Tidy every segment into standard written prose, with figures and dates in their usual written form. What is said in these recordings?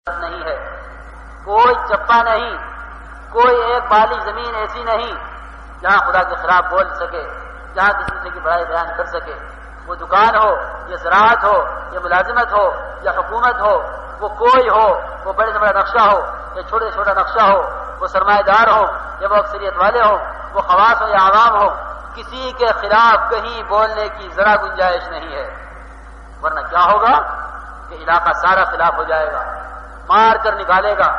نہیں ہے، کوئی چپا نہیں، کوئی ایک بالی زمین ایسی نہیں جہاں خدا کے خلاف بول سکے، جہاں کسی دوسرے کی بڑائی بیان کر سکے. وہ دکان ہو یا زراعت ہو یا ملازمت ہو یا حکومت ہو، وہ کوئی ہو، وہ بڑے سے بڑا نقشہ ہو یا چھوٹے سے چھوٹا نقشہ ہو، وہ سرمایہ دار ہو یا وہ اکثریت والے ہو، وہ خواص ہو یا عوام ہو، کسی کے خلاف کہیں بولنے کی ذرا گنجائش نہیں ہے. ورنہ کیا ہوگا کہ علاقہ سارا خلاف ہو جائے گا، مار کر نکالے گا،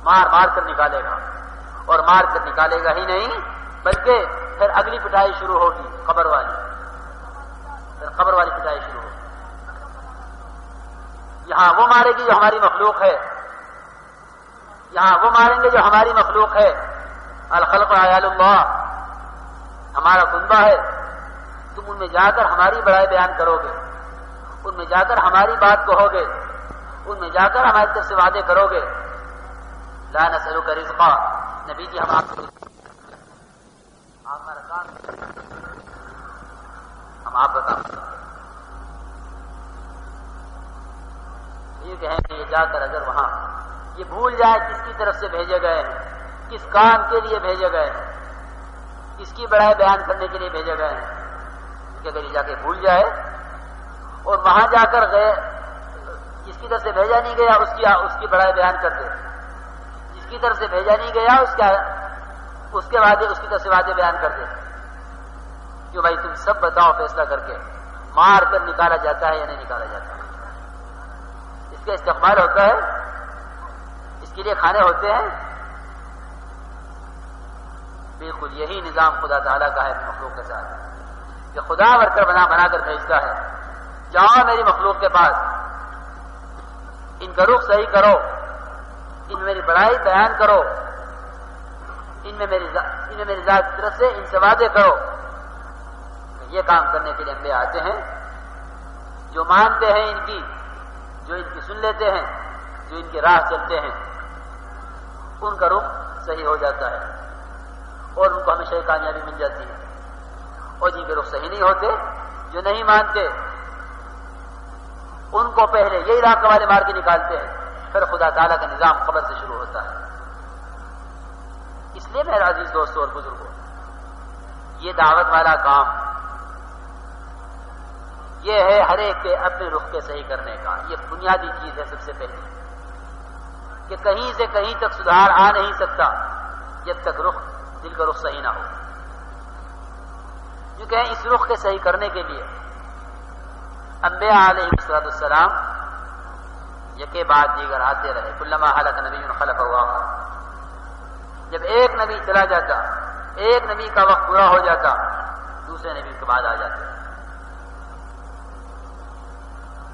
مار کر نکالے گا، اور مار کر نکالے گا ہی نہیں بلکہ پھر اگلی پٹائی شروع ہوگی، خبر والی، پھر خبر والی پٹائی شروع ہوگی. یہاں وہ مارے گی جو ہماری مخلوق ہے، یہاں وہ ماریں گے جو ہماری مخلوق ہے. الخلق عیال اللہ، ہمارا کنبہ ہے، تم ان میں جا کر ہماری بڑائی بیان کرو گے، ان میں جا کر ہماری بات کہو گے، ان میں جا کر ہماری طرف سے وعدے کرو گے. لا نسألک رزقا، نبی جی ہم آپ ہمارا کام، ہم آپ کا کام یہ کہیں کہ یہ جا کر اگر وہاں یہ بھول جائے کس کی طرف سے بھیجے گئے ہیں، کس کام کے لیے بھیجے گئے ہیں، کس کی بڑائی بیان کرنے کے لیے بھیجے گئے ہیں، کہ اگر یہ جا کے بھول جائے اور وہاں جا کر گئے جس کی طرف سے بھیجا نہیں گیا اس کی بڑائی بیان کر دے، جس کی طرف سے بھیجا نہیں گیا اس کے وعدے، اس کی طرف سے وعدے بیان کر دے کہ بھائی تم سب بتاؤ فیصلہ کر کے مار کر نکالا جاتا ہے یا نہیں نکالا جاتا. اس کا استقبال ہوتا ہے، اس کے لیے کھانے ہوتے ہیں. بالکل یہی نظام خدا تعالیٰ کا ہے مخلوق کے ساتھ، کہ خدا ورکر بنا کر بھیجتا ہے. جاؤ میری مخلوق کے پاس، ان کا رخ صحیح کرو، ان میں میری بڑائی بیان کرو، ان میں میری ذات کی طرف سے ان سے وعدے کرو. یہ کام کرنے کے لیے انبیاء آتے ہیں، جو مانتے ہیں ان کی، جو ان کی سن لیتے ہیں، جو ان کی راہ چلتے ہیں، ان کا رخ صحیح ہو جاتا ہے اور ان کو ہمیشہ کامیابی مل جاتی ہے. اور جن کے رخ صحیح نہیں ہوتے، جو نہیں مانتے، ان کو پہلے یہ علاقے والے مار کے نکالتے ہیں، پھر خدا تعالیٰ کا نظام خبر سے شروع ہوتا ہے. اس لیے میرے عزیز دوستوں اور بزرگوں، یہ دعوت والا کام یہ ہے ہر ایک کے اپنے رخ کے صحیح کرنے کا. یہ بنیادی چیز ہے سب سے پہلے، کہ کہیں سے کہیں تک سدھار آ نہیں سکتا جب تک دل کا رخ صحیح نہ ہو. کیونکہ اس رخ کے صحیح کرنے کے لیے انبیاء علیہ السلام یکے بعد دیگر آتے رہے. کلما ہلک نبی خلف آخر، جب ایک نبی چلا جاتا، ایک نبی کا وقت پورا ہو جاتا، دوسرے نبی کے بعد آ جاتے.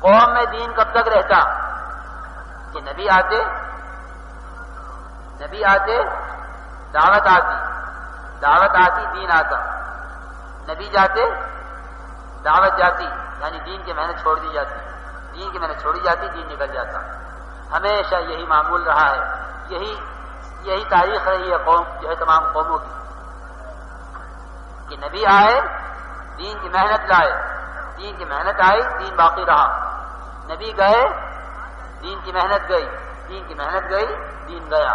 قوم میں دین کب تک رہتا کہ نبی آتے دعوت آتی دین آتا، نبی جاتے دعوت جاتی، یعنی دین کی محنت چھوڑ دی جاتی، دین کی محنت چھوڑی جاتی، دین نکل جاتا. ہمیشہ یہی معمول رہا ہے، یہی تاریخ رہی ہے قوم جو ہے تمام قوموں کی، کہ نبی آئے دین کی محنت لائے، دین کی محنت آئی دین باقی رہا. نبی گئے دین کی محنت گئی، دین کی محنت گئی دین گیا.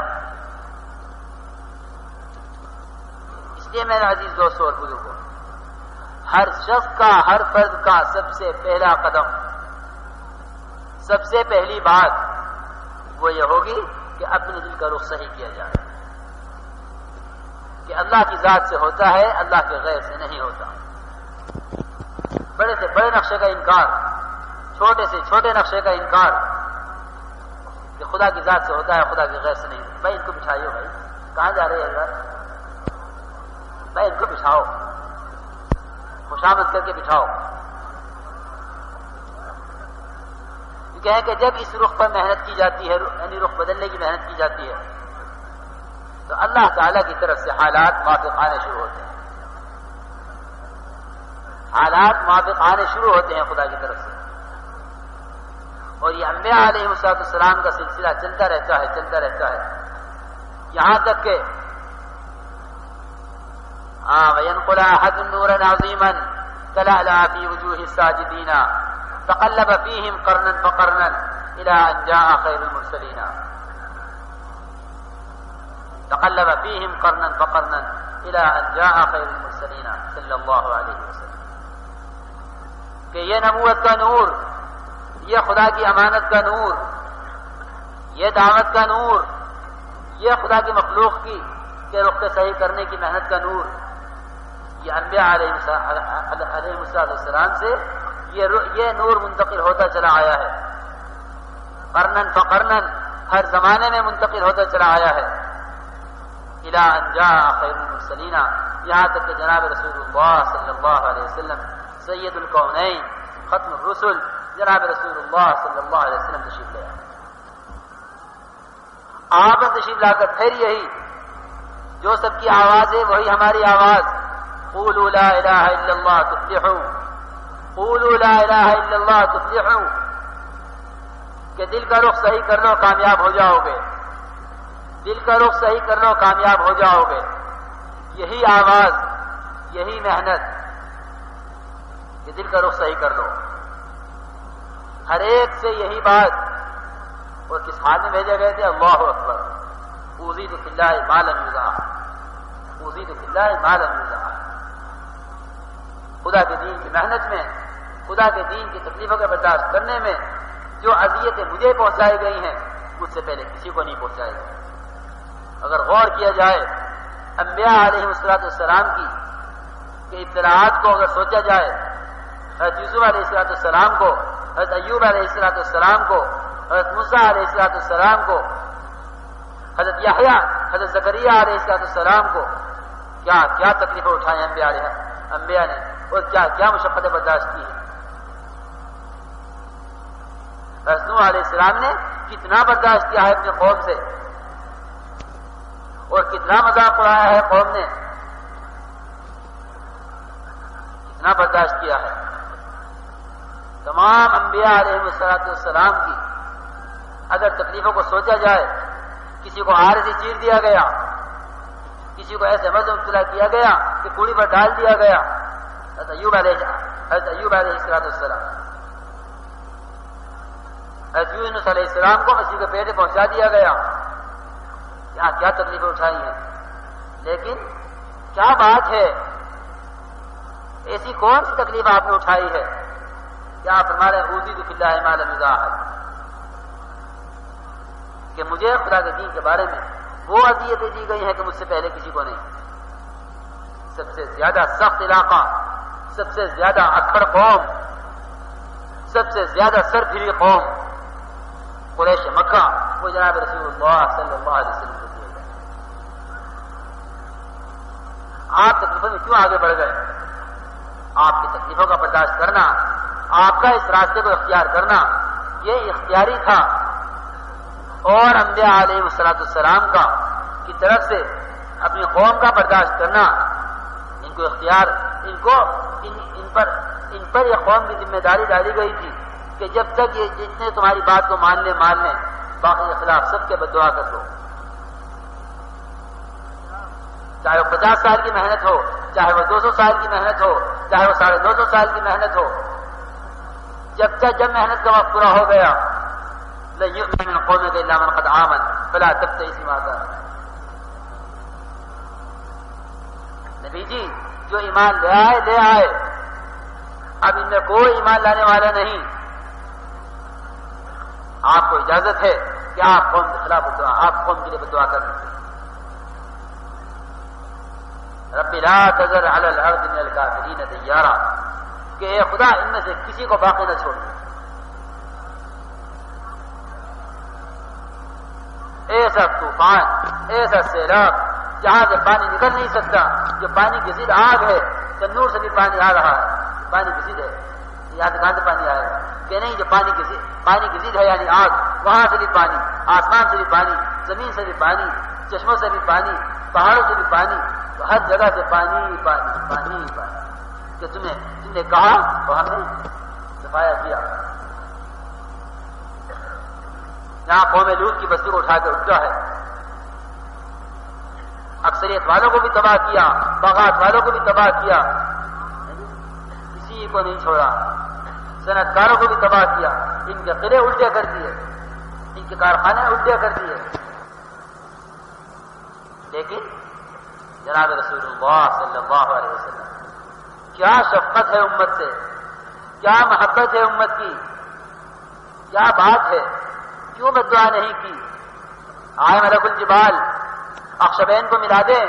اس لیے میرے عزیز دوستوں اور بزرگوں، ہر شخص کا، ہر فرد کا سب سے پہلا قدم، سب سے پہلی بات وہ یہ ہوگی کہ اپنے دل کا رخ صحیح کیا جائے، کہ اللہ کی ذات سے ہوتا ہے، اللہ کے غیر سے نہیں ہوتا. بڑے سے بڑے نقشے کا انکار، چھوٹے سے چھوٹے نقشے کا انکار، کہ خدا کی ذات سے ہوتا ہے، خدا کے غیر سے نہیں. بھائی ان کو بچھائیو، بھائی کہاں جا رہے ہیں یار، بھائی ان کو بچھاؤ، خوشامد کر کے بچھاؤ. کہ جب اس رخ پر محنت کی جاتی ہے، یعنی رخ بدلنے کی محنت کی جاتی ہے، تو اللہ تعالیٰ کی طرف سے حالات موافق آنے شروع ہوتے ہیں، حالات موافق آنے شروع ہوتے ہیں خدا کی طرف سے. اور یہ انبیاء علیہ السلام کا سلسلہ چلتا رہتا ہے یہاں تک کہ وَيَنْقُلَ أَحَدٌ نُورًا عَظِيمًا تَلَأْلَأَ فِي وُجُوهِ السَّاجِدِينَ تَقَلَّبَ فِيهِمْ قَرْنًا فَقَرْنًا إلى أن جاء خير المرسلين تقلب فيهم قرنا فقرنا إلى أن جاء خير المرسلين صلی اللہ علیہ وسلم. کہ یہ نبوت کا نور، یہ خدا کی امانت کا نور، یہ دعوت کا نور، یہ خدا کی مخلوق کی کہ رخ کے صحیح کرنے کی محنت کا نور، یہ انبیاء علیہ السلام سے یہ نور منتقل ہوتا چلا آیا ہے، قرنن فقرنن، ہر زمانے میں منتقل ہوتا چلا آیا ہے. الی ان جاء خیر المرسلین، یہاں تک کہ جناب رسول اللہ صلی اللہ علیہ وسلم سید الکونین ختم الرسل جناب رسول اللہ صلی اللہ علیہ وسلم تشریف لے آئے. آپ نے تشریف لا کر پھر یہی جو سب کی آواز ہے وہی ہماری آواز، قولوا لا الہ الا اللہ تفلحوا، قولوا لا الہ الا اللہ تفلحوا، کہ دل کا رخ صحیح کر لو کامیاب ہو جاؤ گے، دل کا رخ صحیح کر لو کامیاب ہو جاؤ گے. یہی آواز، یہی محنت کہ دل کا رخ صحیح کر لو. ہر ایک سے یہی بات. اور کس حال میں بھیجے گئے تھے؟ اللہ اکبر، اوذیت فی اللہ ما لم یوضع، اوذیت فی اللہ ما لم یوضع. خدا کے دین کی محنت میں، خدا کے دین کی تکلیفوں کا برداشت کرنے میں جو اذیتیں مجھے پہنچائی گئی ہیں مجھ سے پہلے کسی کو نہیں پہنچائی گئی. اگر غور کیا جائے انبیاء علیہ السلام کی کہ ابتلاعات کو اگر سوچا جائے، حضرت یوسف علیہ السلام کو، حضرت ایوب علیہ السلام کو، حضرت موسیٰ علیہ السلام کو، حضرت یحییٰ، حضرت زکریا علیہ السلام کو، کیا کیا تکلیفیں اٹھائیں انبیاء نے اور کیا کیا مشقتیں برداشت کی ہیں. حضرت نوح علیہ السلام نے کتنا برداشت کیا ہے اپنی قوم سے اور کتنا مذاق اڑایا ہے قوم نے، کتنا برداشت کیا ہے. تمام انبیاء علیہ السلام کی اگر تکلیفوں کو سوچا جائے، کسی کو عارضی چیر دیا گیا، کسی کو ایسے مرض مبتلا کیا گیا کہ کوڑی پر ڈال دیا گیا. حضرت ایوب علیہ السلام، حضرت یونس علیہ السلام کو مچھلی کے پیٹ میں پہنچا دیا گیا. یہاں کیا تکلیفیں اٹھائی ہیں. لیکن کیا بات ہے، ایسی کون سی تکلیف آپ نے اٹھائی ہے کہ آپ فرما رہے ہیں اوذیت فی اللہ ما لم یوضع، کہ مجھے خدا کے دین کے بارے میں وہ اذیتیں دی گئی ہیں کہ مجھ سے پہلے کسی کو نہیں. سب سے زیادہ سخت علاقہ، سب سے زیادہ اکھڑ قوم، سب سے زیادہ سر پھری قوم قریش مکہ، وہ جناب رسول اللہ صلی اللہ علیہ وسلم کو دیے گئے. آپ تکلیفوں میں کیوں آگے بڑھ گئے؟ آپ کی تکلیفوں کا برداشت کرنا، آپ کا اس راستے کو اختیار کرنا یہ اختیاری تھا. اور انبیاء علیہ السلام کا کی طرف سے اپنی قوم کا برداشت کرنا، ان کو اختیار، ان پر یہ قوم کی ذمہ داری ڈالی گئی تھی کہ جب تک یہ جتنے تمہاری بات کو مان لیں باقی کے خلاف سب کے بددعا کر دو. چاہے وہ 50 سال کی محنت ہو، چاہے وہ 200 سال کی محنت ہو، چاہے وہ 250 سال کی محنت ہو، جب محنت کا وقت پورا ہو گیا، لن یؤمن من قومک الا من قد آمن فلا تبتئس بما كان. نبی جی جو ایمان لے آئے، اب ان میں کوئی ایمان لانے والا نہیں. آپ کو اجازت ہے کہ آپ قوم کے خلاف آپ قوم کے لیے بدعا کر سکتے ہیں. رب لا تذر علی الارض من الکافرین دیارا، کہ اے خدا ان میں سے کسی کو باقی نہ چھوڑ. ایسا طوفان، ایسا سیلاب جہاں سے پانی نکل نہیں سکتا، جو پانی کی ضد آگ ہے، تنور سے بھی پانی آ رہا ہے، پانی کی ضد ہے، یہاں سے کہاں سے پانی آئے گا؟ کہ نہیں، جو پانی کی ضد ہے یعنی آگ، وہاں سے بھی پانی، آسمان سے بھی پانی، زمین سے بھی پانی، چشموں سے بھی پانی، پہاڑوں سے بھی پانی، تو ہر جگہ سے پانی پانی پانی پانی. کہ تم نے کہا تو ہم نے دفاع کیا. یہاں قوم لوط کی بستی کو اٹھا کے اٹھا ہے، اکثریت والوں کو بھی تباہ کیا، باغات والوں کو بھی تباہ کیا، کسی کو نہیں چھوڑا. صنعت کاروں کو بھی تباہ کیا، ان کے قلعے الٹے کر دیے. کے کارخانے اڈے کر دیے. لیکن جناب رسول اللہ صلی اللہ علیہ وسلم کیا شفقت ہے امت سے، کیا محبت ہے امت کی، کیا بات ہے، کیوں بد دعا نہیں کی. آئے ملک الجبال اخشبین کو ملا دیں،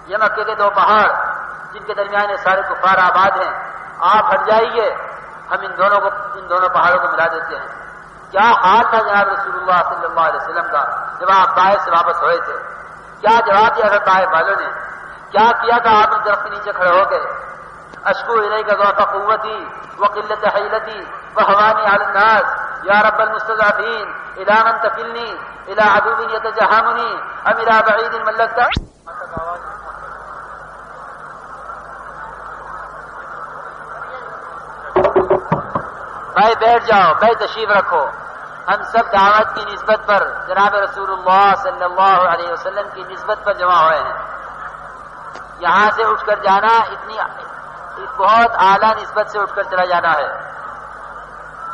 یہ مکے کے دو پہاڑ جن کے درمیان یہ سارے کفار آباد ہیں، آپ ہٹ جائیے، ہم ان دونوں پہاڑوں کو ملا دیتے ہیں. کیا حال تھا جناب رسول اللہ صلی اللہ علیہ وسلم کا جب آپ طائف سے واپس ہوئے تھے. کیا جواب دیا تھا طائف والوں نے، کیا کیا تھا آپ نے درخت کے نیچے کھڑے ہو گئے. اشکو الیک ضعف قوتی وقلت حیلتی وهوانی علی الناس یا رب المستضعفین الی من تکلنی الی عدو یتجہمنی ام الی بعید ملکتا. بھائی بیٹھ جاؤ، بھائی تشریف رکھو. ہم سب دعوت کی نسبت پر جناب رسول اللہ صلی اللہ علیہ وسلم کی نسبت پر جمع ہوئے ہیں. یہاں سے اٹھ کر جانا اتنی بہت اعلیٰ نسبت سے اٹھ کر چلا جانا ہے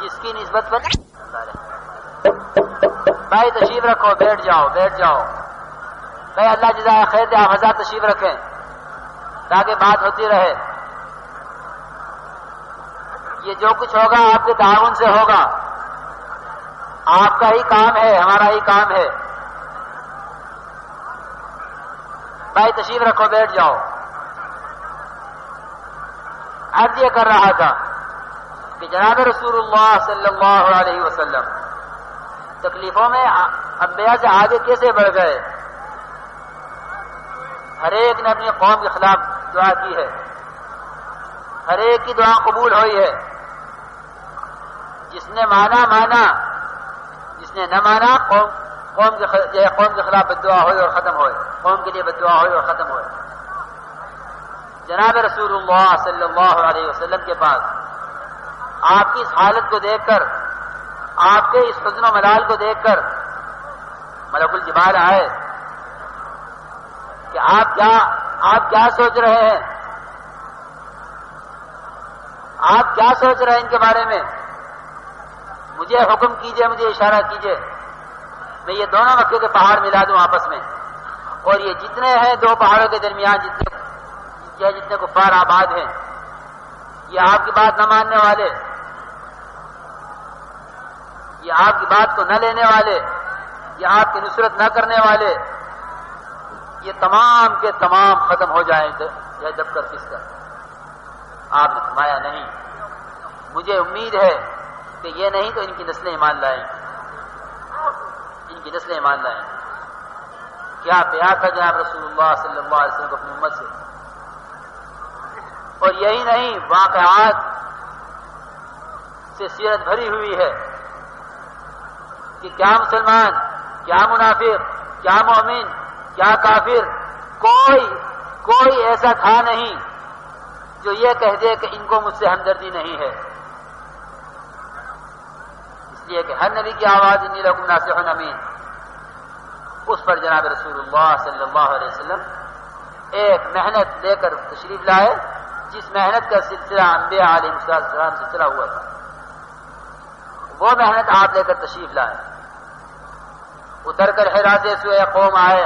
جس کی نسبت پر. بھائی تشریف رکھو، بیٹھ جاؤ بیٹھ جاؤ. بھائی اللہ جزائے خیر دے، آپ حضرات تشریف رکھیں تاکہ بات ہوتی رہے. یہ جو کچھ ہوگا آپ کے تعاون سے ہوگا، آپ کا ہی کام ہے، ہمارا ہی کام ہے. بھائی تشریف رکھو، بیٹھ جاؤ. عرض یہ کر رہا تھا کہ جناب رسول اللہ صلی اللہ علیہ وسلم تکلیفوں میں انبیاء سے آگے کیسے بڑھ گئے. ہر ایک نے اپنی قوم کے خلاف دعا کی ہے، ہر ایک کی دعا قبول ہوئی ہے. جس نے مانا، جس نے نہ مانا قوم کے خلاف بد دعا ہوئی اور ختم ہوئے، قوم کے لیے بد دعا ہوئی اور ختم ہوئے. جناب رسول اللہ صلی اللہ علیہ وسلم کے پاس آپ کی اس حالت کو دیکھ کر، آپ کے اس حزن و ملال کو دیکھ کر ملک الجبال آئے کہ آپ کیا سوچ رہے ہیں، آپ کیا سوچ رہے ہیں ان کے بارے میں. مجھے حکم کیجئے، مجھے اشارہ کیجئے، میں یہ دونوں مکے کے پہاڑ ملا دوں آپس میں، اور یہ جتنے ہیں دو پہاڑوں کے درمیان جتنے کفار آباد ہیں، یہ آپ کی بات نہ ماننے والے، یہ آپ کی بات کو نہ لینے والے، یہ آپ کی نصرت نہ کرنے والے، یہ تمام کے تمام ختم ہو جائیں یا دب کر کس کر. آپ نے فرمایا نہیں، مجھے امید ہے کہ یہ نہیں تو ان کی نسلیں ایمان لائیں، ان کی نسلیں ایمان لائیں. کیا پیار تھا جناب رسول اللہ صلی اللہ علیہ وسلم کو اپنی امت سے. اور یہی نہیں، واقعات سے سیرت بھری ہوئی ہے کہ کیا مسلمان، کیا منافق، کیا مومن، کیا کافر، کوئی ایسا تھا نہیں جو یہ کہہ دے کہ ان کو مجھ سے ہمدردی نہیں ہے. اس لیے کہ ہر نبی کی آواز انی لکم ناصح امین، اس پر جناب رسول اللہ صلی اللہ علیہ وسلم ایک محنت لے کر تشریف لائے، جس محنت کا سلسلہ انبیاء علیہ السلام سے چلا ہوا تھا. وہ محنت آپ لے کر تشریف لائے. اتر کر حرا سے سوئے قوم آئے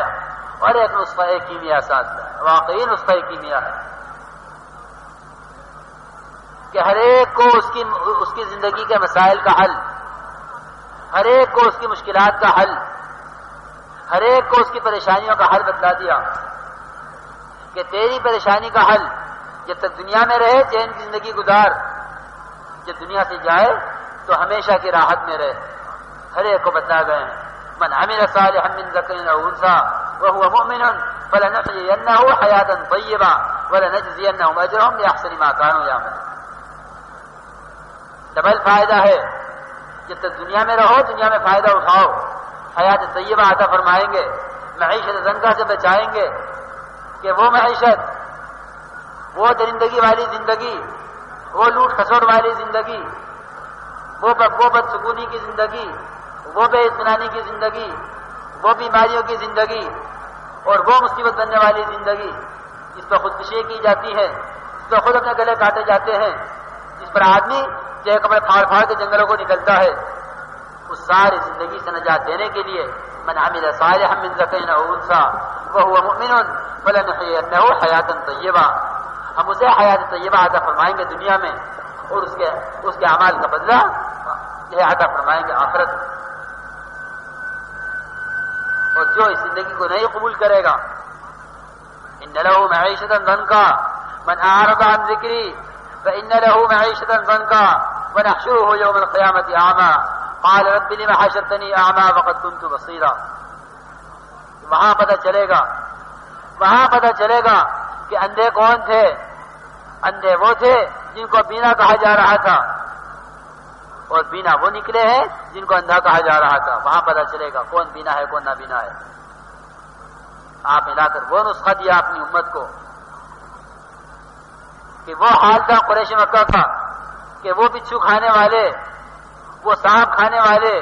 اور ایک نسخہ کیمیا ساتھ لائے. واقعی نسخہ کیمیا ہے کہ ہر ایک کو اس کی زندگی کے مسائل کا حل، ہر ایک کو اس کی مشکلات کا حل، ہر ایک کو اس کی پریشانیوں کا حل بتلا دیا کہ تیری پریشانی کا حل جب تک دنیا میں رہے چین کی زندگی گزار، جب دنیا سے جائے تو ہمیشہ کی راحت میں رہے. ہر ایک کو بتلا گئے ہیں من عمل صالحا من ذکر او انثى وهو مؤمن فلنحيينه حياة طيبة ولنجزينهم اجرهم باحسن ما كانوا يعملون. ڈبل فائدہ ہے، جب تک دنیا میں رہو دنیا میں فائدہ اٹھاؤ، حیات طیبہ عطا فرمائیں گے، معیشت زنگہ سے بچائیں گے کہ وہ معیشت، وہ درندگی والی زندگی، وہ لوٹ کھسوٹ والی زندگی، وہ بدسکونی کی زندگی، وہ بے اطمینانی کی زندگی، وہ بیماریوں کی زندگی، اور وہ مصیبت بننے والی زندگی جس پر خودکشی کی جاتی ہے، جس پر خود اپنے گلے کاٹے جاتے ہیں، جس پر آدمی چاہے کپڑے پھاڑ پھاڑ کے جنگلوں کو نکلتا ہے، اس ساری زندگی سے نجات دینے کے لیے من عمل صالحا من ذکر او انثى وهو مؤمن فلنحيينه حیاۃ طیبہ، ہم اسے حیات طیبہ عطا فرمائیں گے دنیا میں، اور اس کے اعمال کا بدلہ یہ عطا فرمائیں گے آخرت میں۔ اور جو اس زندگی کو نہیں قبول کرے گا، ان له معیشۃ ضنکا من اعرض عن ذکری فان له معیشۃ ضنکا ونحشره یوم القیامۃ اعمی قال رب لم حشرتنی اعمی وقد كنت بصیرا۔ وہاں پتہ چلے گا کہ اندھے کون تھے۔ اندھے وہ تھے جن کو بینا کہا جا رہا تھا، اور بینا وہ نکلے ہیں جن کو اندھا کہا جا رہا تھا۔ وہاں پتہ چلے گا کون بینا ہے کون نابینا ہے۔ آپ ملا کر وہ نسخہ دیا اپنی امت کو کہ وہ حال تھا قریش مکہ کا کہ وہ بچھو کھانے والے، وہ سانپ کھانے والے،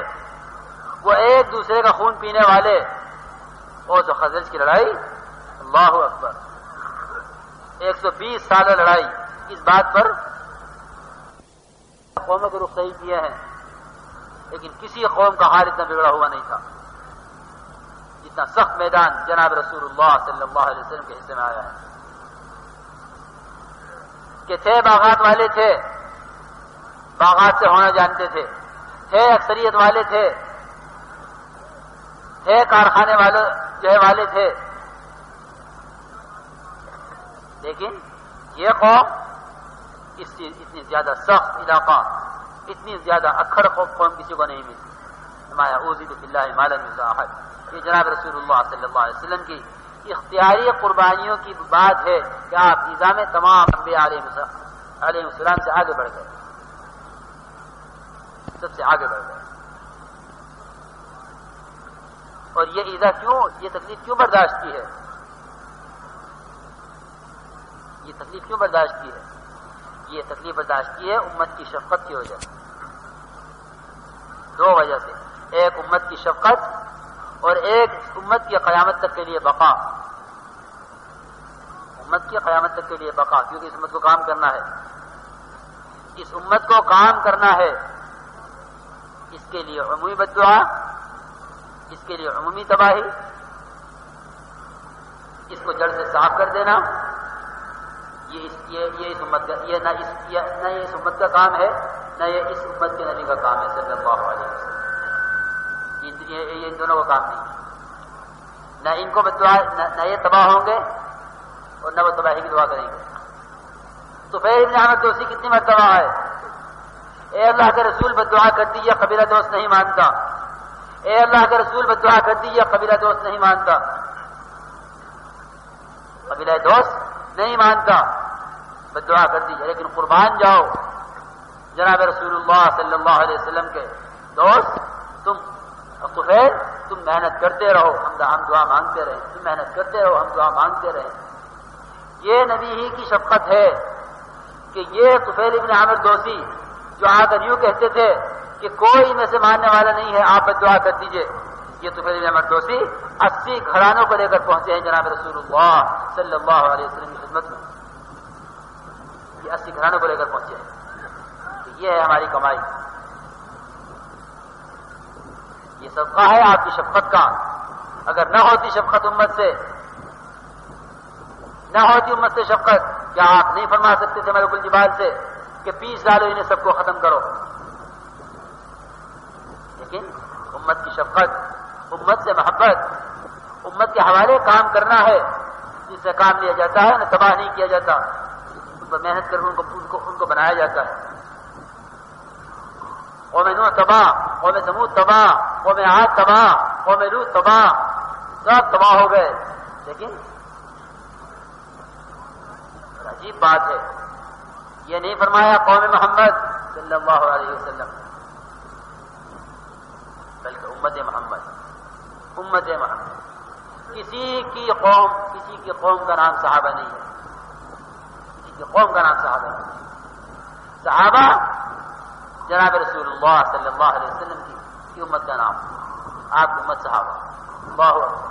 وہ ایک دوسرے کا خون پینے والے، اور جو خزرج کی لڑائی، اللہ اکبر، 120 سالہ لڑائی، اس بات پر قوموں کے رخ صحیح کیے ہیں، لیکن کسی قوم کا حال اتنا بگڑا ہوا نہیں تھا جتنا سخت میدان جناب رسول اللہ صلی اللہ علیہ وسلم کے حصے میں آیا ہے۔ کہ تھے باغات والے، تھے باغات سے ہونا جانتے تھے اکثریت والے تھے کارخانے والے تھے، لیکن یہ قوم اتنی زیادہ سخت علاقہ، اتنی زیادہ اکھڑ قوم کسی کو نہیں ملی۔ فرمایا اوذی باللہ ما لم یؤذ احد۔ یہ جناب رسول اللہ صلی اللہ علیہ وسلم کی اختیاری قربانیوں کی بات ہے کہ آپ ایذا میں تمام انبیاء علیہ السلام سے آگے بڑھ گئے، سب سے آگے بڑھ گئے۔ اور یہ ایذا کیوں، یہ تکلیف کیوں برداشت کی ہے؟ یہ تکلیف کیوں برداشت کی ہے؟ یہ تکلیف برداشت کی ہے امت کی شفقت کی وجہ سے، دو وجہ سے، ایک امت کی شفقت اور ایک امت کی قیامت تک کے لیے بقا۔ امت کی قیامت تک کے لیے بقا، کیونکہ اس امت کو کام کرنا ہے، اس امت کو کام کرنا ہے، اس کے لیے عمومی بددعا، اس کے لیے عمومی تباہی، اس کو جڑ سے صاف کر دینا، یہ اس امت کا، یہ نہ اس امت کا کام ہے، نہ یہ اس امت کے نبی کا کام ہے صلی اللہ علیہ وسلم۔ یہ ان دونوں کا کام نہیں، نہ ان کو بددعا، نہ یہ تباہ ہوں گے اور نہ وہ تباہی کی دعا کریں گے۔ تو پھر ابن احمد دوسی کتنی مرتبہ ہے، اے اللہ کے رسول بددعا کر دیجیے، قبیلہ دوست نہیں مانتا، اے اللہ کے رسول بددعا کر دیجیے، قبیلہ دوست نہیں مانتا، قبیلہ دوست نہیں مانتا، بددعا کر دیجیے، لیکن قربان جاؤ جناب رسول اللہ صلی اللہ علیہ وسلم کے دوست، تم محنت کرتے رہو، ہم دعا مانگتے رہیں، تم محنت کرتے رہو، ہم دعا مانگتے رہیں۔ یہ نبی ہی کی شفقت ہے کہ یہ طفیل ابن عامر دوسی جو آ کر یوں کہتے تھے کہ کوئی میں سے ماننے والا نہیں ہے، آپ دعا کر دیجئے، یہ طفیل ابن عامر دوسی 80 گھرانوں کو لے کر پہنچے ہیں جناب رسول اللہ صلی اللہ علیہ وسلم کی خدمت میں، یہ 80 گھرانوں کو لے کر پہنچے ہیں۔ یہ ہے ہماری کمائی، یہ صدقہ ہے آپ کی شفقت کا۔ اگر نہ ہوتی شفقت امت سے، نہ ہوتی امت سے شفقت، کیا آپ نہیں فرما سکتے تھے ملک الجبال سے کہ 20 ڈالو انہیں سب کو ختم کرو؟ لیکن امت کی شفقت، امت سے محبت، امت کے حوالے کام کرنا ہے، جس سے کام لیا جاتا ہے، نہ تباہ نہیں کیا جاتا، ان پر محنت کر ان کو بنایا جاتا ہے۔ قوم نوح تباہ، قوم ثمود تباہ، قوم عاد تباہ، قوم لوط تباہ، سب تباہ ہو گئے، لیکن عجیب بات ہے، یہ نہیں فرمایا قوم محمد صلی اللہ علیہ وسلم، بلکہ امت محمد، امت محمد۔ کسی کی قوم کا نام صحابہ نہیں ہے، کسی کی قوم کا نام صحابہ نہیں ہے۔ صحابہ جناب رسول اللہ صلی اللہ علیہ وسلم کی امت کا نام، آپ کی امت صحابہ، اللہ اکبر۔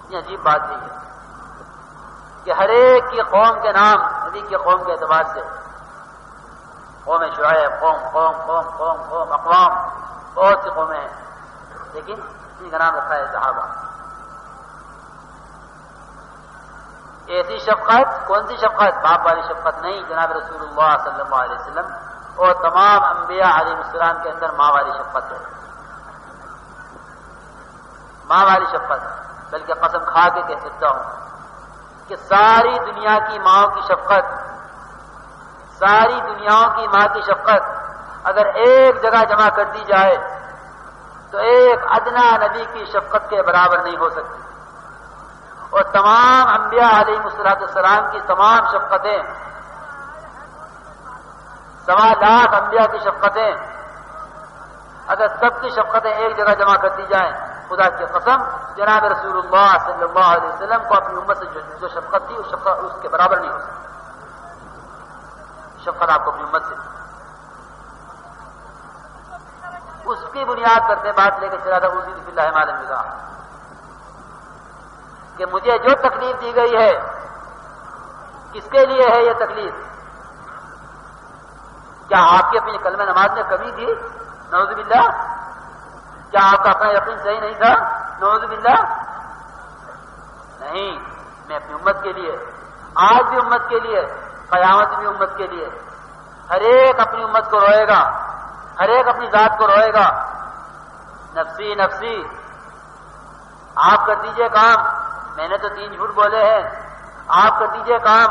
یہ عجیب بات نہیں ہے کہ ہر ایک کی قوم کے نام نبی کی قوم کے اعتبار سے، قوم شعیب، قوم، اقوام، بہت سی قومیں ہیں لیکن اسی کا نام رکھا ہے صحابہ. ایسی شفقت کون سی شفقت؟ باپ والی شفقت نہیں، جناب رسول اللہ صلی اللہ علیہ وسلم اور تمام انبیاء علیہ السلام کے اندر ماں والی شفقت ہے. ماں والی شفقت، بلکہ قسم کھا کے کہہ سکتا ہوں کہ ساری دنیا کی ماں کی شفقت، ساری دنیاؤں کی ماں کی شفقت اگر ایک جگہ جمع کر دی جائے تو ایک ادنا نبی کی شفقت کے برابر نہیں ہو سکتی. اور تمام انبیاء علیہ السلام کی تمام شفقتیں، 1.25 انبیاء کی شفقتیں، اگر سب کی شفقتیں ایک جگہ جمع کر دی جائیں، خدا کی قسم جناب رسول اللہ صلی اللہ علیہ وسلم کو اپنی امت سے جو شفقت تھی اس کے برابر نہیں ہو سکتی. شفقت آپ کو اپنی امت سے، اس کی بنیاد پر سے بات لے کے چلا تھا اسی فی اللہ ما لم یرا، کہ مجھے جو تکلیف دی گئی ہے کس کے لیے ہے یہ تکلیف؟ کیا آپ کی اپنی کلمہ نماز میں کمی تھی؟ نعوذ باللہ. کیا آپ کا اپنا یقین صحیح نہیں تھا؟ نعوذ باللہ. نہیں، میں اپنی امت کے لیے، آج بھی امت کے لیے، قیامت بھی امت کے لیے، ہر ایک اپنی امت کو روئے گا، ہر ایک اپنی ذات کو روئے گا. نفسی نفسی، آپ کر دیجئے کام، میں نے تو 3 جھوٹ بولے ہیں، آپ کر دیجئے کام،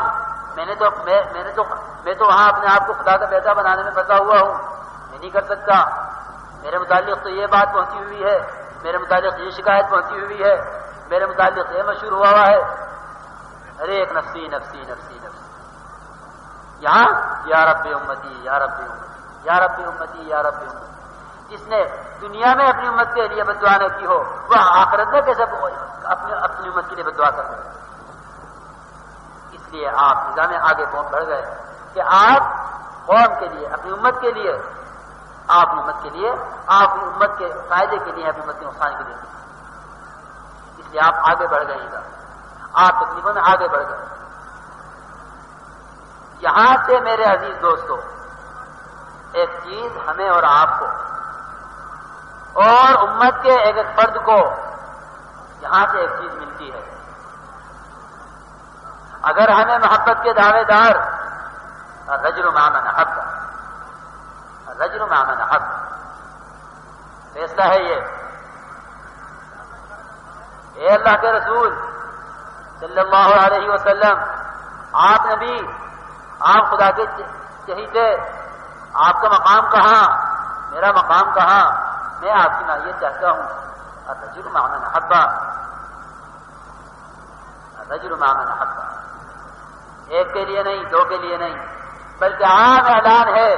میں تو وہاں اپنے آپ کو خدا کا بیٹا بنانے میں پھنسا ہوا ہوں، میں نہیں کر سکتا، میرے متعلق تو یہ بات پہنچی ہوئی ہے، میرے متعلق یہ شکایت پہنچی ہوئی ہے، میرے متعلق یہ مشہور ہوا ہے. ہر ایک نفسی نفسی نفسی نفسی. یہاں یا رب امتی یا رب امتی یا رب امتی یا رب امتی. جس نے دنیا میں اپنی امت کے لیے بد دعا نہ کی ہو وہ آخرت میں کیسے اپنی امت کے لیے بد دعا کر رہے ہیں؟ اس لیے آپ نظام آگے بڑھ گئے کہ آپ قوم کے لیے، اپنی امت کے لیے، آپ اپنی امت کے لیے، آپ اپنی امت کے فائدے کے لیے، اپنی امت کے نقصان کے لیے. اس لیے آپ آگے بڑھ گئے گا، آپ تکلیفوں میں آگے بڑھ گئے. یہاں سے میرے عزیز دوستو ایک چیز ہمیں اور آپ کو اور امت کے ایک ایک فرد کو یہاں سے ایک چیز ملتی ہے. اگر ہمیں محبت کے دعوے دار الرجل مع من احب، الرجل مع من احب، فیصلہ ہے یہ. اے اللہ کے رسول صلی اللہ علیہ وسلم، آپ نبی، آپ خدا کے چہیتے، آپ کا مقام کہاں، میرا مقام کہاں؟ میں آپ کی معیت چاہتا ہوں. الرجل مع من احب، الرجل مع من احب. ایک کے لیے نہیں، 2 کے لیے نہیں، بلکہ عام اعلان ہے.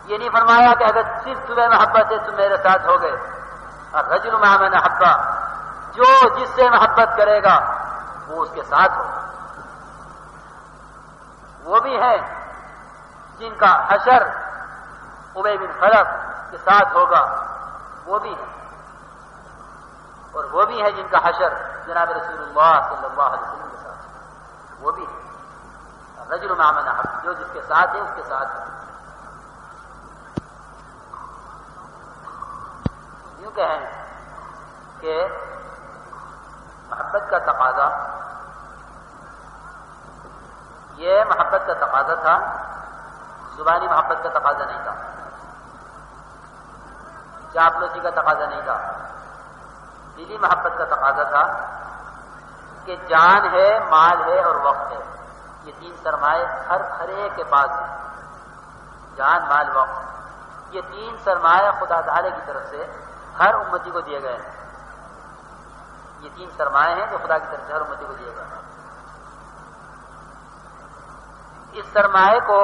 یہ نہیں فرمایا کہ اگر صرف تمہیں محبت ہے تم میرے ساتھ ہو گئے. الرجل مع من احب، جو جس سے محبت کرے گا وہ اس کے ساتھ ہوگا. وہ بھی ہیں جن کا حشر ابی بن خلف کے ساتھ ہوگا، وہ بھی ہیں. اور وہ بھی ہیں جن کا حشر جناب رسول اللہ صلی اللہ علیہ وسلم کے ساتھ، وہ بھی ہیں. الرجل مع من احب، جو جس کے ساتھ ہے اس کے ساتھ ہے. یوں کہیں کہ محبت کا تقاضا، یہ محبت کا تقاضا تھا، زبانی محبت کا تقاضا نہیں تھا، چاپلوسی کا تقاضا نہیں تھا. دلی محبت کا تقاضا تھا کہ جان ہے، مال ہے اور وقت ہے. یہ 3 سرمائے ہر ایک کے پاس ہیں. جان، مال، وقت، یہ 3 سرمایہ خدا تعالی کی طرف سے ہر امتی کو دیے گئے ہیں. یہ 3 سرمایہ ہیں جو خدا کی طرف سے ہر امتی کو دیے گئے ہیں. اس سرمایہ کو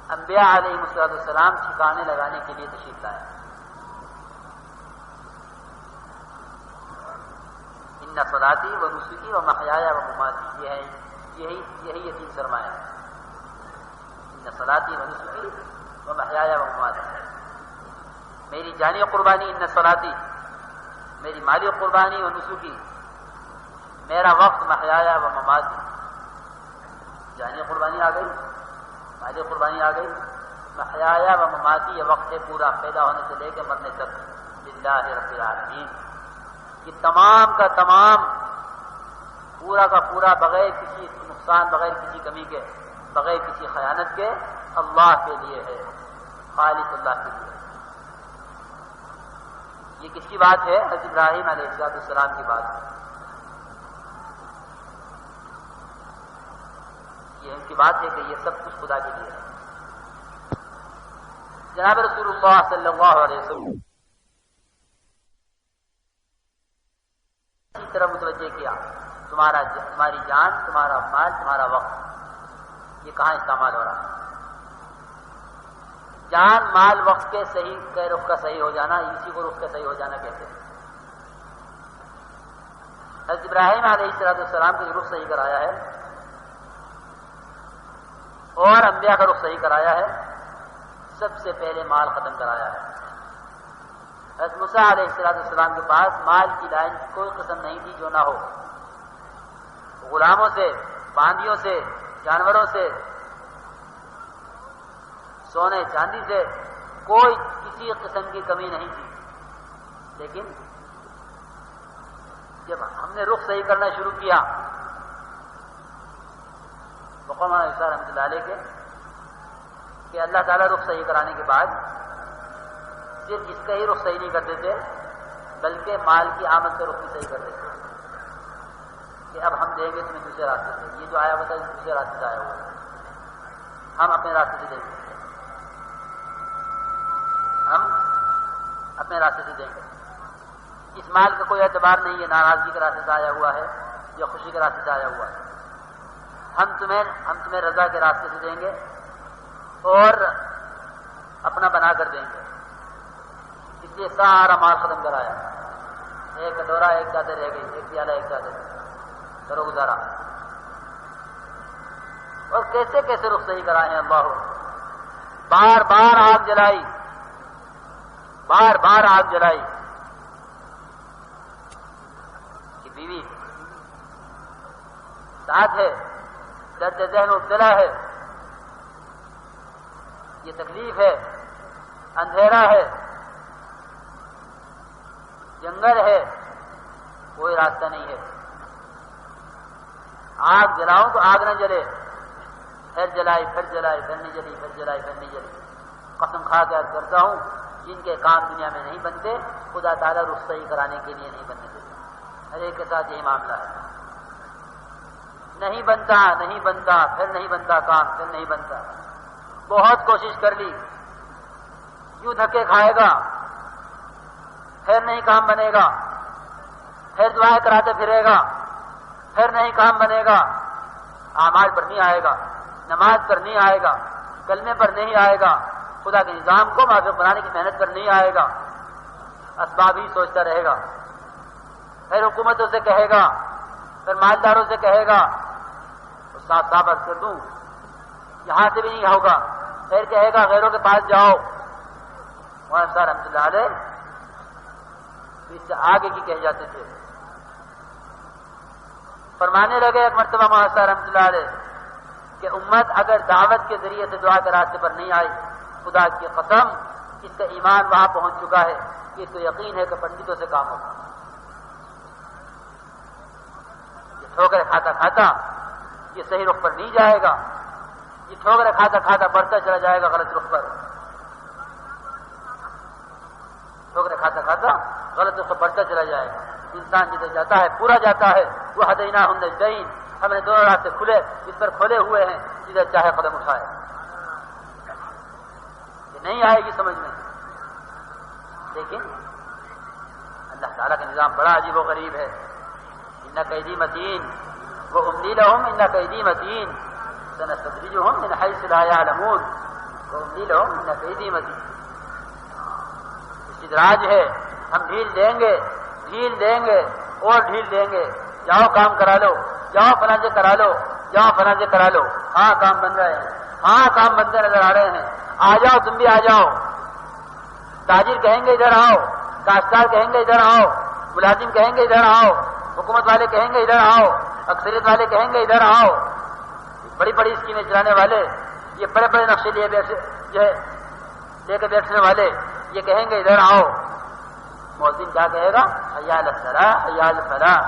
انبیاء علیہ السلام ٹھکانے لگانے کے لیے تشریف لائے. ان صلاتی و نسکی و محیای و مماتی، یہی یہ 3 سرمایہ ہیں. ان صلاتی و نسکی و محیای و مماتی، میری جانی قربانی، ان صلاتی میری مالی قربانی، و نسکی میرا وقت، محیای و مماتی. جانی قربانی آ گئی، مالی قربانی آ گئی، محیایا و مماتی، یہ وقت ہے پورا پیدا ہونے سے لے کے مرنے تک للہ رب العالمین، یہ تمام کا تمام پورا کا پورا بغیر کسی نقصان، بغیر کسی کمی کے، بغیر کسی خیانت کے اللہ کے لیے ہے، خالص اللہ کے لیے۔ یہ کس کی بات ہے؟ حضرت ابراہیم علیہ السلام کی بات ہے، یہ ان کی بات ہے کہ یہ سب کچھ خدا کے لیے ہے۔ جناب رسول اللہ صلی اللہ علیہ وسلم اسی طرح متوجہ کیا، تمہاری جان، تمہارا مال، تمہارا وقت، یہ کہاں استعمال ہو رہا ہے؟ جان، مال، وقت کے صحیح کے رخ کا صحیح ہو جانا، اسی کو رخ کا صحیح ہو جانا کہتے ہیں۔ حضرت ابراہیم علیہ السلام کا رخ صحیح کرایا ہے اور انبیاء کا رخ صحیح کرایا ہے، سب سے پہلے مال ختم کرایا ہے۔ حضرت موسیٰ علیہ السلام کے پاس مال کی لائن کوئی قسم نہیں تھی جو نہ ہو، غلاموں سے، باندیوں سے، جانوروں سے، سونے چاندی سے کوئی کسی قسم کی کمی نہیں تھی، لیکن جب ہم نے رخ صحیح کرنا شروع کیا بقوم عیسیٰ رحمۃ اللہ علیہ کے کہ اللہ تعالیٰ رخ صحیح کرانے کے بعد صرف اس کا ہی رخ صحیح نہیں کر دیتے بلکہ مال کی آمد کا رخ بھی صحیح کر دیتے کہ اب ہم دیں گے تمہیں دوسرے راستے سے، یہ جو آیا ہوا تھا دوسرے راستے سے آیا ہوا ہے، ہم اپنے راستے سے دیں گے، ہم اپنے راستے سے دیں گے، اس مال کا کوئی اعتبار نہیں ہے ناراضگی کے راستے سے آیا ہوا ہے یا خوشی کے راستے سے آیا ہوا ہے، ہم تمہیں رضا کے راستے سے دیں گے اور اپنا بنا کر دیں گے، اس لیے سارا مال ختم کرایا، ایک کٹورا ایک چادر رہ گئی، ایک پیالہ ایک چادر، کرو گزارا، اور کیسے کیسے رخ صحیح کرائے ہیں اللہ، بار بار آگ جلائی، بار بار آگ جلائی کہ بیوی ساتھ ہے، درد ذہن مبتلا ہے، یہ تکلیف ہے، اندھیرا ہے، جنگل ہے، کوئی راستہ نہیں ہے، آگ جلاؤں تو آگ نہ جلے، پھر جلائی پھر جلائی پھر نہیں جلی، پھر جلائی پھر نہیں جلی، قسم کھا کے عرض کرتا ہوں جن کے کام دنیا میں نہیں بنتے خدا تعالیٰ رخ صحیح کرانے کے لیے نہیں بننے دیتے، ہر ایک کے ساتھ یہی معاملہ ہے، نہیں بنتا نہیں بنتا، پھر نہیں بنتا کام، پھر نہیں بنتا، بہت کوشش کر لی، یوں دھکے کھائے گا، پھر نہیں کام بنے گا، پھر دعائیں کراتے پھرے گا، پھر نہیں کام بنے گا، اعمال پر نہیں آئے گا، نماز پر نہیں آئے گا، کلمے پر نہیں آئے گا، خدا کے نظام کو موافق بنانے کی محنت پر نہیں آئے گا، اسباب ہی سوچتا رہے گا، پھر حکومتوں سے کہے گا، پھر مالداروں سے کہے گا، صاف صاف عرض کر دوں یہاں سے بھی نہیں ہوگا، پھر کہے گا غیروں کے پاس جاؤ، مولانا صاحب رحمۃ اللہ علیہ اس سے آگے کی کہہ جاتے تھے، فرمانے لگے ایک مرتبہ مولانا صاحب رحمۃ اللہ علیہ کہ امت اگر دعوت کے ذریعے سے دعا کے راستے پر نہیں آئی، خدا کی قسم اس کا ایمان وہاں پہنچ چکا ہے کہ اس کو یقین ہے کہ پنڈتوں سے کام ہوگا، یہ ٹھوکریں کھاتا کھاتا یہ صحیح رخ پر نہیں جائے گا، یہ ٹھوکریں کھاتا کھاتا بڑھتا چلا جائے گا غلط رخ پر، ٹھوکریں کھاتا کھاتا غلط رخ پر بڑھتا چلا جائے گا، انسان جدھر جاتا ہے پورا جاتا ہے، وہ ہدیناہ النجدین، ہم نے دونوں راستے کھلے اس پر کھولے ہوئے ہیں، جدھر چاہے قدم اٹھائے، یہ نہیں آئے گی سمجھ میں، لیکن اللہ تعالیٰ کا نظام بڑا عجیب و غریب ہے، ان کیدی متین واملی لهم ان کیدی متین سنستدرجهم من حیث لا یعلمون واملی لهم ان کیدی متین، استدراج ہے، ہم ڈھیل دیں گے اور ڈھیل دیں گے، جاؤ کام کرا لو، جاؤ فلاں سے کرا لو، جاؤ فلاں سے کرا لو، ہاں کام بن رہے ہیں، ہاں کام بنتے نظر آ رہے ہیں، آ جاؤ تم بھی آ جاؤ، تاجر کہیں گے ادھر آؤ، کاشتکار کہیں گے ادھر آؤ، ملازم کہیں گے ادھر آؤ، حکومت والے کہیں گے ادھر آؤ، اکثریت والے کہیں گے ادھر آؤ، بڑی بڑی اسکیمیں چلانے والے یہ بڑے بڑے نقشے لے کے بیٹھنے والے یہ کہیں گے ادھر آؤ، مؤذن کیا کہے گا؟ حی علی الصلاۃ، حی علی الفلاح،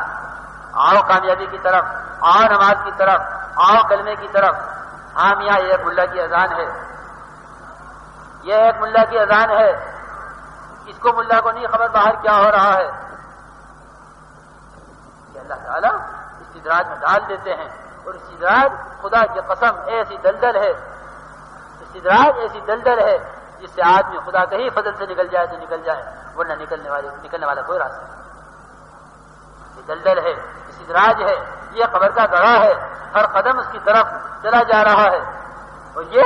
آؤ کامیابی کی طرف، آؤ نماز کی طرف، آؤ کلمے کی طرف۔ ہاں میاں یہ ایک ملا کی اذان ہے، یہ ایک ملا کی اذان ہے، اس کو ملا کو نہیں خبر باہر کیا ہو رہا ہے۔ کہ اللہ تعالیٰ استدراج میں ڈال دیتے ہیں، اور استدراج خدا کی قسم ایسی دلدل ہے، استدراج ایسی دلدل ہے جس سے آدمی خدا کے ہی فضل سے نکل جائے تو نکل جائے، ورنہ نکلنے والا کوئی راستہ نہیں۔ یہ دلدل ہے، استدراج ہے، یہ قبر کا گڑھا ہے، ہر قدم اس کی طرف چلا جا رہا ہے، اور یہ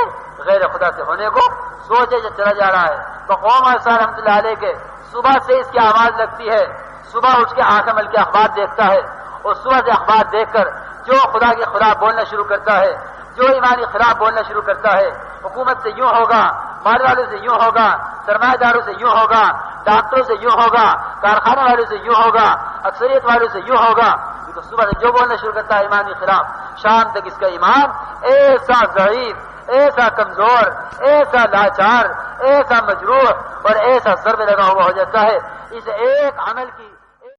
غیر خدا سے ہونے کو سوچے جو چلا جا رہا ہے۔ قوم عیسیٰ رحمۃ اللہ علیہ کے صبح سے اس کی آواز لگتی ہے، صبح اٹھ کے آنکھ مل کے اخبار دیکھتا ہے، اور صبح سے اخبار دیکھ کر جو خدا کے خلاف بولنا شروع کرتا ہے، جو ایمانی خلاف بولنا شروع کرتا ہے، حکومت سے یوں ہوگا، مال والوں سے یوں ہوگا، سرمایہ داروں سے یوں ہوگا، ڈاکٹروں سے یوں ہوگا، کارخانے والوں سے یوں ہوگا، اکثریت والوں سے یوں ہوگا، تو صبح سے جو بولنا شروع کرتا ہے ایمانی خلاف، شام تک اس کا ایمان ایسا ضعیف، ایسا کمزور، ایسا لاچار، ایسا مجروح اور ایسا ضرب لگا ہوا ہو جاتا ہے اس ایک عمل کی